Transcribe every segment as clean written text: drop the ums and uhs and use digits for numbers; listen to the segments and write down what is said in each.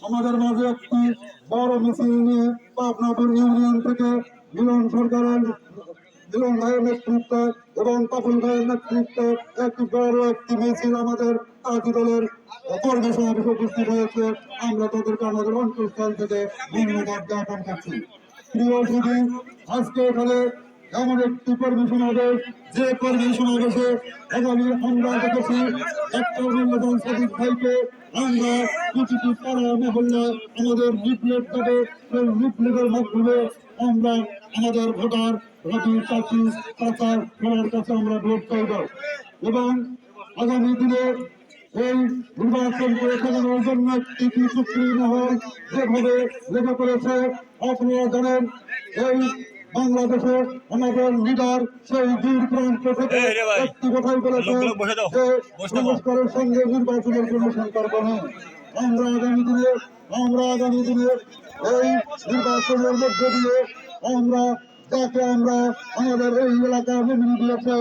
আমাদের মাঝে একটি বড় মিছিল নিয়ে পাবনাপুর ইউনিয়ন থেকে মিলন সরকারের মিলন ভাইয়ের নেতৃত্বে এবং পাপুল ভাইয়ের নেতৃত্বে একটি মিছিল আমাদের পার্টি দলের কর্মী সমাবেশে উপস্থিত হয়েছে। আমরা তাদেরকে আমাদের অন্তঃস্থল থেকে ধন্যবাদ জ্ঞাপন করছি। প্রিয় শুধু আজকে এখানে এমন একটি কর্মী সমাবেশ, যে কর্মী সমাবেশে আগামী আমরা দেখেছি একটা মূল্যবান সাদিক ভাইকে আমরা প্রতিটি পাড়া মহল্লা আমাদের লিফলেট যাবে, সেই লিফলেটের মাধ্যমে আমরা আমাদের ভোটার রবি চাচি চাচা সবার কাছে আমরা ভোট চাইব এবং আগামী দিনে এই নির্বাচনকে খেলানোর জন্য একটি সুপ্রিম মহল যেভাবে লেগে পড়েছে। আপনারা জানেন এই বাংলাদেশে আমাদের লিডার সেই দূর প্রান্ত থেকে একটি কথাই বলেছে যে সংস্কারের সঙ্গে নির্বাচনের কোনো সম্পর্ক নেই। আমরা আগামী দিনে এই নির্বাচনের মধ্য দিয়ে আমরা যাকে আমরা আমাদের এই এলাকায় মেনে দিয়েছে,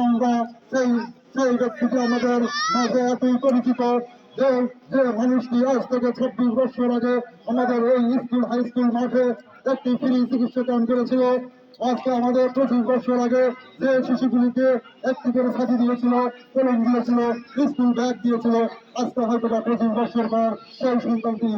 আমরা সেই সেই ব্যক্তিটি আমাদের মাঝে এতই পরিচিত যে যে মানুষটি আজ থেকে 26 বছর আগে আমাদের এই স্কুল হাই স্কুল মাঠে একটি ফ্রি চিকিৎসা দান করেছিল। আজকে আমাদের 25 বছর আগে যে শিশুগুলিকে একটি করে ছাতি দিয়েছিল, কলম দিয়েছিল, স্কুল ব্যাগ দিয়েছিল, আজকে হয়তো 25 বছর পর সেই সন্তানটি